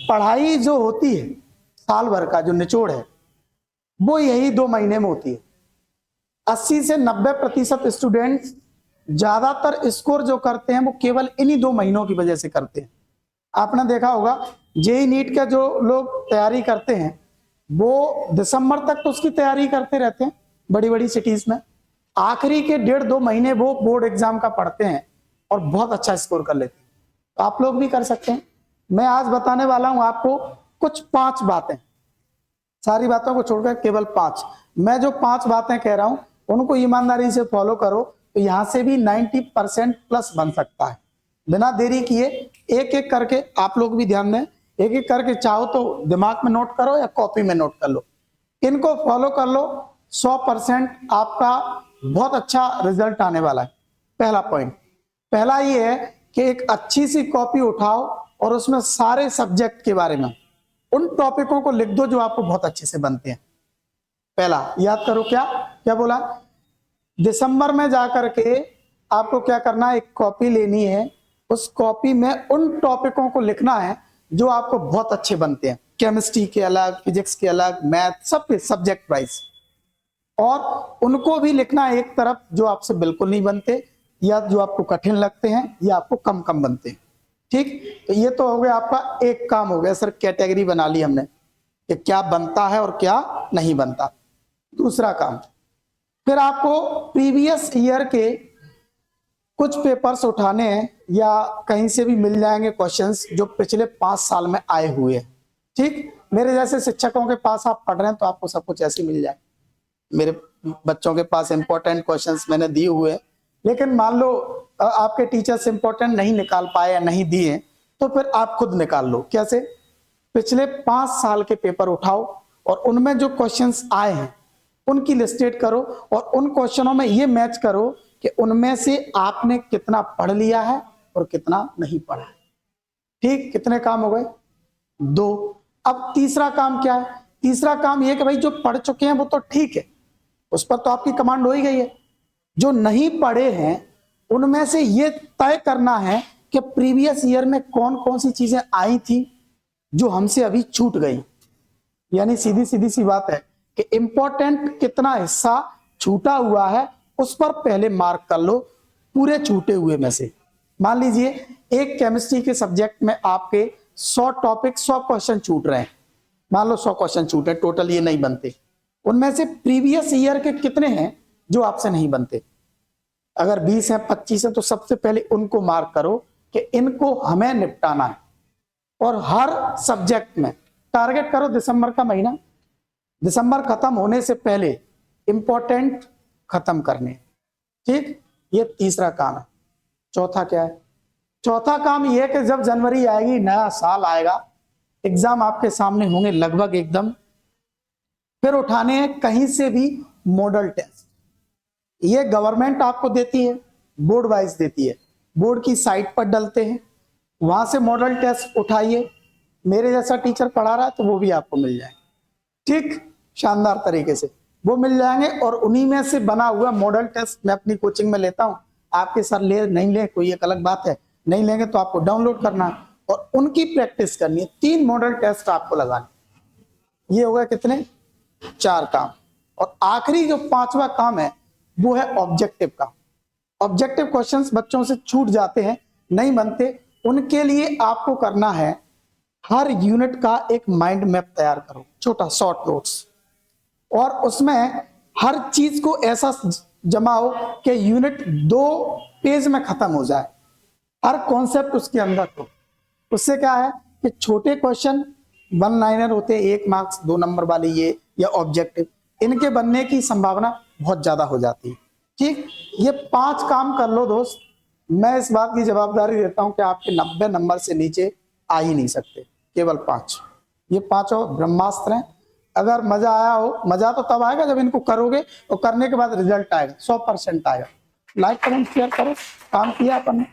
पढ़ाई जो होती है साल भर का जो निचोड़ है वो यही 2 महीने में होती है। 80 से 90% स्टूडेंट्स ज्यादातर स्कोर जो करते हैं वो केवल इन्हीं 2 महीनों की वजह से करते हैं। आपने देखा होगा जेईई नीट का जो लोग तैयारी करते हैं वो दिसंबर तक तो उसकी तैयारी करते रहते हैं बड़ी बड़ी सिटीज में, आखिरी के 1.5-2 महीने वो बोर्ड एग्जाम का पढ़ते हैं और बहुत अच्छा स्कोर कर लेते हैं। तो आप लोग भी कर सकते हैं। मैं आज बताने वाला हूं आपको कुछ 5 बातें, सारी बातों को छोड़कर केवल 5। मैं जो 5 बातें कह रहा हूं उनको ईमानदारी से फॉलो करो तो यहां से भी 90% प्लस बन सकता है। बिना देरी किए एक एक करके आप लोग भी ध्यान दें, एक एक करके चाहो तो दिमाग में नोट करो या कॉपी में नोट कर लो, इनको फॉलो कर लो। 100% आपका बहुत अच्छा रिजल्ट आने वाला है। पहला पॉइंट, पहला ये है कि एक अच्छी सी कॉपी उठाओ और उसमें सारे सब्जेक्ट के बारे में उन टॉपिकों को लिख दो जो आपको बहुत अच्छे से बनते हैं। पहला याद करो, क्या क्या बोला, दिसंबर में जाकर के आपको क्या करना है, एक कॉपी लेनी है, उस कॉपी में उन टॉपिकों को लिखना है जो आपको बहुत अच्छे बनते हैं, केमिस्ट्री के अलग, फिजिक्स के अलग, मैथ, सबके सब्जेक्ट वाइज, और उनको भी लिखना है एक तरफ जो आपसे बिल्कुल नहीं बनते या जो आपको कठिन लगते हैं या आपको कम कम बनते हैं। ठीक, तो ये तो हो गया आपका एक काम हो गया सर, कैटेगरी बना ली हमने कि क्या बनता है और क्या नहीं बनता। दूसरा काम, फिर आपको प्रीवियस ईयर के कुछ पेपर्स उठाने हैं या कहीं से भी मिल जाएंगे क्वेश्चंस जो पिछले 5 साल में आए हुए हैं। ठीक, मेरे जैसे शिक्षकों के पास आप पढ़ रहे हैं तो आपको सब कुछ ऐसे मिल जाए। मेरे बच्चों के पास इंपॉर्टेंट क्वेश्चंस मैंने दिए हुए हैं, लेकिन मान लो आपके टीचर्स इंपॉर्टेंट नहीं निकाल पाए या नहीं दिए तो फिर आप खुद निकाल लो। कैसे, पिछले 5 साल के पेपर उठाओ और उनमें जो क्वेश्चंस आए हैं उनकी लिस्टेड करो और उन क्वेश्चनों में ये मैच करो कि उनमें से आपने कितना पढ़ लिया है और कितना नहीं पढ़ा है। ठीक, कितने काम हो गए, 2। अब तीसरा काम क्या है, तीसरा काम ये कि भाई जो पढ़ चुके हैं वो तो ठीक है, उस पर तो आपकी कमांड हो ही गई है। जो नहीं पढ़े हैं उनमें से ये तय करना है कि प्रीवियस ईयर में कौन कौन सी चीजें आई थी जो हमसे अभी छूट गई। यानी सीधी सीधी सी बात है कि इंपॉर्टेंट कितना हिस्सा छूटा हुआ है उस पर पहले मार्क कर लो पूरे छूटे हुए में से। मान लीजिए एक केमिस्ट्री के सब्जेक्ट में आपके 100 टॉपिक 100 क्वेश्चन छूट रहे हैं, मान लो 100 क्वेश्चन छूटे, टोटल ये नहीं बनते, उनमें से प्रीवियस ईयर के कितने हैं जो आपसे नहीं बनते। अगर 20 है 25 है तो सबसे पहले उनको मार्क करो कि इनको हमें निपटाना है। और हर सब्जेक्ट में टारगेट करो दिसंबर का महीना, दिसंबर खत्म होने से पहले इंपॉर्टेंट खत्म करने। ठीक, ये तीसरा काम है। चौथा क्या है, चौथा काम यह है कि जब जनवरी आएगी, नया साल आएगा, एग्जाम आपके सामने होंगे लगभग एकदम, फिर उठाने हैं कहीं से भी मॉडल टेस्ट। ये गवर्नमेंट आपको देती है, बोर्ड वाइज देती है, बोर्ड की साइट पर डलते हैं, वहां से मॉडल टेस्ट उठाइए। मेरे जैसा टीचर पढ़ा रहा है तो वो भी आपको मिल जाए। ठीक, शानदार तरीके से वो मिल जाएंगे और उन्हीं में से बना हुआ मॉडल टेस्ट मैं अपनी कोचिंग में लेता हूं। आपके सर ले नहीं ले कोई एक अलग बात है, नहीं लेंगे तो आपको डाउनलोड करना है और उनकी प्रैक्टिस करनी है। 3 मॉडल टेस्ट आपको लगाने। ये हो गया कितने, 4 काम। और आखिरी जो 5वां काम है वो है ऑब्जेक्टिव का। ऑब्जेक्टिव क्वेश्चंस बच्चों से छूट जाते हैं, नहीं बनते, उनके लिए आपको करना है हर यूनिट का एक माइंड मैप तैयार करो, छोटा शॉर्ट नोट्स, और उसमें हर चीज को ऐसा जमाओ कि यूनिट 2 पेज में खत्म हो जाए, हर कॉन्सेप्ट उसके अंदर हो। उससे क्या है कि छोटे क्वेश्चन 1 लाइनर होते हैं, 1 मार्क्स 2 नंबर वाली ये या ऑब्जेक्टिव, इनके बनने की संभावना बहुत ज्यादा हो जाती है। ठीक, ये 5 काम कर लो दोस्त। मैं इस बात की जवाबदारी देता हूं कि आपके 90 नंबर से नीचे आ ही नहीं सकते, केवल 5। ये 5 ब्रह्मास्त्र हैं। अगर मजा आया हो, मजा तो तब आएगा जब इनको करोगे और करने के बाद रिजल्ट आएगा, 100% आएगा। लाइक कमेंट शेयर करो, काम किया अपन ने।